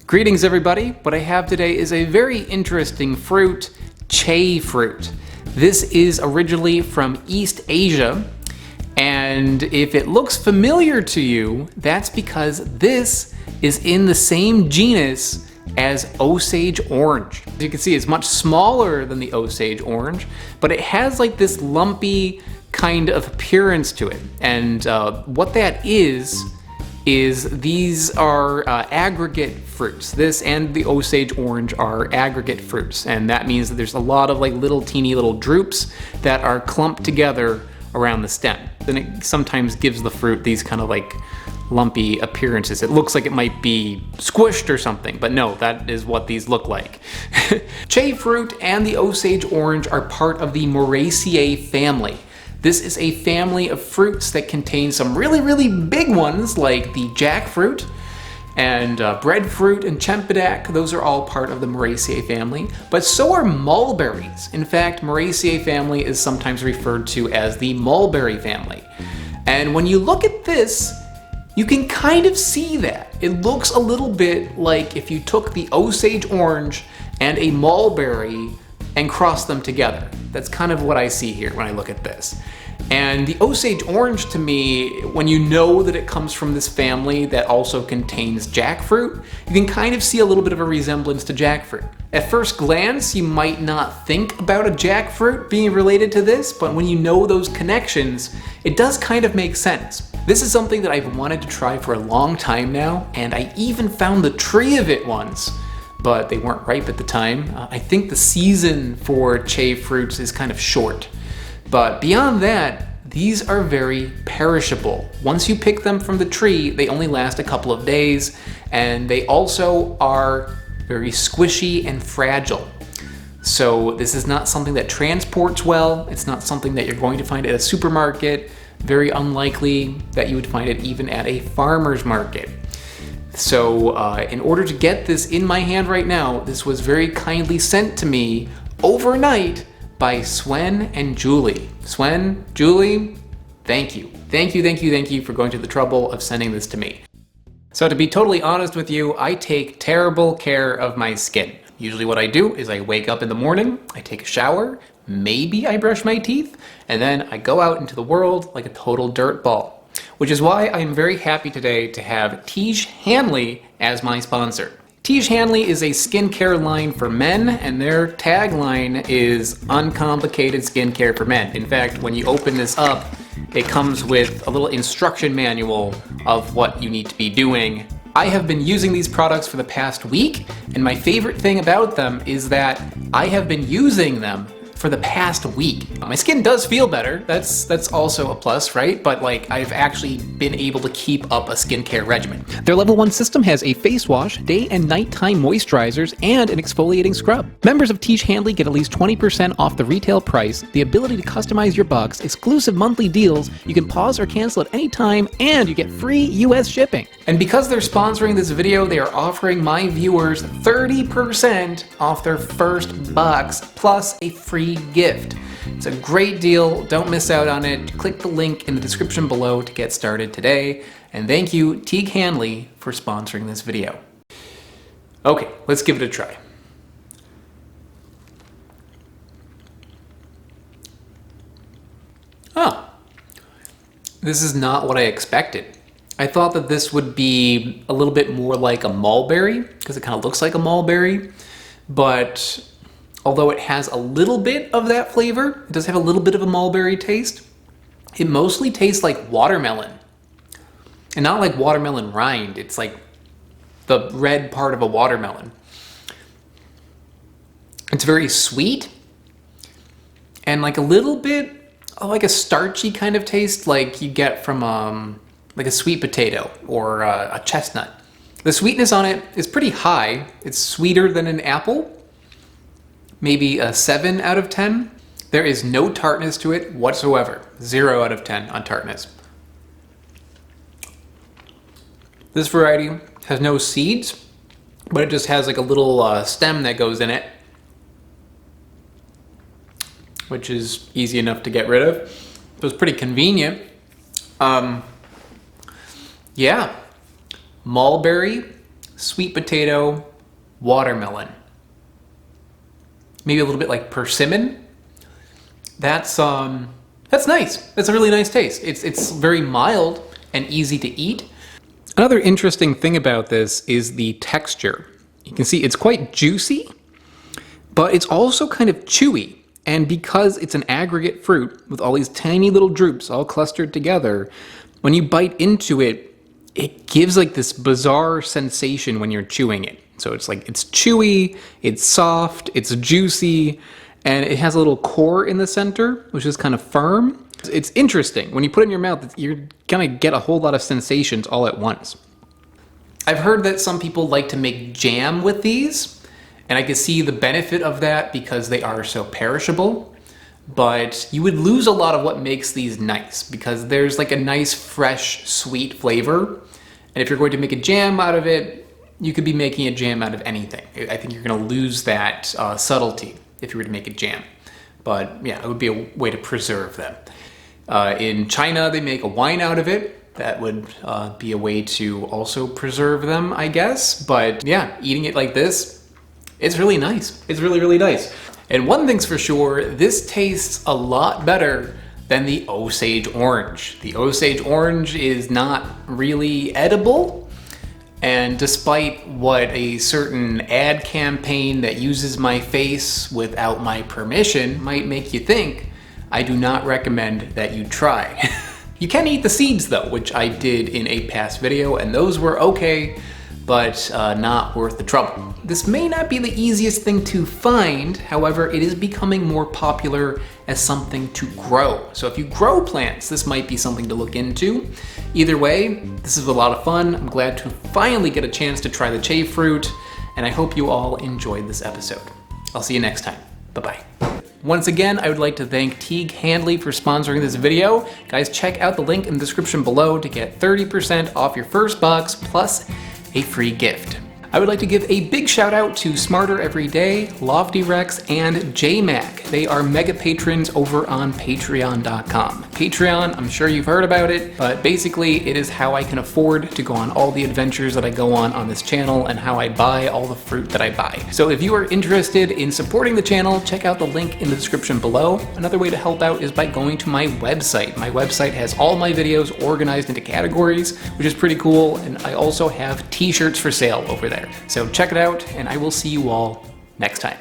Greetings everybody, what I have today is a very interesting fruit, Jackfruit. This is originally from East Asia, and if it looks familiar to you, that's because this is in the same genus as Osage orange. As you can see, it's much smaller than the Osage orange, but it has like this lumpy kind of appearance to it. And what that is these are aggregate fruits. This and the Osage orange are aggregate fruits, and that means that there's a lot of like little teeny little drupes that are clumped together around the stem. Then it sometimes gives the fruit these kind of like lumpy appearances. It looks like it might be squished or something, but no, that is what these look like. Jackfruit and the Osage orange are part of the Moraceae family. This is a family of fruits that contain some really big ones like the jackfruit and breadfruit and cempedak. Those are all part of the Moraceae family, but so are mulberries. In fact, Moraceae family is sometimes referred to as the mulberry family. And when you look at this, you can kind of see that. It looks a little bit like if you took the Osage orange and a mulberry and cross them together. That's kind of what I see here when I look at this. And the Osage orange, to me, when you know that it comes from this family that also contains jackfruit, you can kind of see a little bit of a resemblance to jackfruit. At first glance, you might not think about a jackfruit being related to this, but when you know those connections, it does kind of make sense. This is something that I've wanted to try for a long time now, and I even found the tree of it once, but they weren't ripe at the time. I think the season for Jackfruits is kind of short. But beyond that, these are very perishable. Once you pick them from the tree, they only last a couple of days, and they also are very squishy and fragile. So this is not something that transports well. It's not something that you're going to find at a supermarket. Very unlikely that you would find it even at a farmer's market. So in order to get this in my hand right now, this was very kindly sent to me overnight by Swen and Julie. Swen, Julie, thank you. Thank you for going to the trouble of sending this to me. So to be totally honest with you, I take terrible care of my skin. Usually what I do is I wake up in the morning, I take a shower, maybe I brush my teeth, and then I go out into the world like a total dirtball. Which is why I'm very happy today to have Tiege Hanley as my sponsor. Tiege Hanley is a skincare line for men, and their tagline is uncomplicated skincare for men. In fact, when you open this up, it comes with a little instruction manual of what you need to be doing. I have been using these products for the past week, and my favorite thing about them is that I have been using them for the past week. My skin does feel better, that's also a plus, right? But like, I've actually been able to keep up a skincare regimen. Their level 1 system has a face wash, day and nighttime moisturizers, and an exfoliating scrub. Members of Tiege Hanley get at least 20% off the retail price, the ability to customize your box, exclusive monthly deals, you can pause or cancel at any time, and you get free US shipping. And because they're sponsoring this video, they are offering my viewers 30% off their first box, plus a free gift. It's a great deal. Don't miss out on it. Click the link in the description below to get started today. And thank you, Tiege Hanley, for sponsoring this video. Okay, let's give it a try. Oh, this is not what I expected. I thought that this would be a little bit more like a mulberry, because it kind of looks like a mulberry, but although it has a little bit of that flavor, it does have a little bit of a mulberry taste, it mostly tastes like watermelon. And not like watermelon rind, it's like the red part of a watermelon. It's very sweet, and like a little bit of like a starchy kind of taste like you get from like a sweet potato or a chestnut. The sweetness on it is pretty high. It's sweeter than an apple. Maybe a 7 out of 10. There is no tartness to it whatsoever. 0 out of 10 on tartness. This variety has no seeds, but it just has like a little stem that goes in it, which is easy enough to get rid of. So it's pretty convenient. Yeah, mulberry, sweet potato, watermelon. Maybe a little bit like persimmon. That's nice. That's a really nice taste. It's very mild and easy to eat. Another interesting thing about this is the texture. You can see it's quite juicy, but it's also kind of chewy. And because it's an aggregate fruit with all these tiny little drupes all clustered together, when you bite into it, it gives like this bizarre sensation when you're chewing it. So it's like, it's chewy, it's soft, it's juicy, and it has a little core in the center, which is kind of firm. It's interesting. When you put it in your mouth, you're gonna get a whole lot of sensations all at once. I've heard that some people like to make jam with these, and I can see the benefit of that because they are so perishable, but you would lose a lot of what makes these nice because there's like a nice, fresh, sweet flavor. And if you're going to make a jam out of it, you could be making a jam out of anything. I think you're gonna lose that subtlety if you were to make a jam. But yeah, it would be a way to preserve them. In China, they make a wine out of it. That would be a way to also preserve them, I guess. But yeah, eating it like this, it's really nice. It's really, really nice. And one thing's for sure, this tastes a lot better than the Osage orange. The Osage orange is not really edible. And despite what a certain ad campaign that uses my face without my permission might make you think, I do not recommend that you try. You can eat the seeds though, which I did in a past video, and those were okay, but not worth the trouble. This may not be the easiest thing to find, however, it is becoming more popular as something to grow. So if you grow plants, this might be something to look into. Either way, this is a lot of fun. I'm glad to finally get a chance to try the Jackfruit, and I hope you all enjoyed this episode. I'll see you next time. Bye-bye. Once again, I would like to thank Teague Handley for sponsoring this video. Guys, check out the link in the description below to get 30% off your first box plus a free gift. I would like to give a big shout out to Smarter Every Day, Loftyrex, and JMac. They are mega patrons over on patreon.com. Patreon, I'm sure you've heard about it, but basically it is how I can afford to go on all the adventures that I go on this channel and how I buy all the fruit that I buy. So if you are interested in supporting the channel, check out the link in the description below. Another way to help out is by going to my website. My website has all my videos organized into categories, which is pretty cool, and I also have t-shirts for sale over there. So check it out, and I will see you all next time.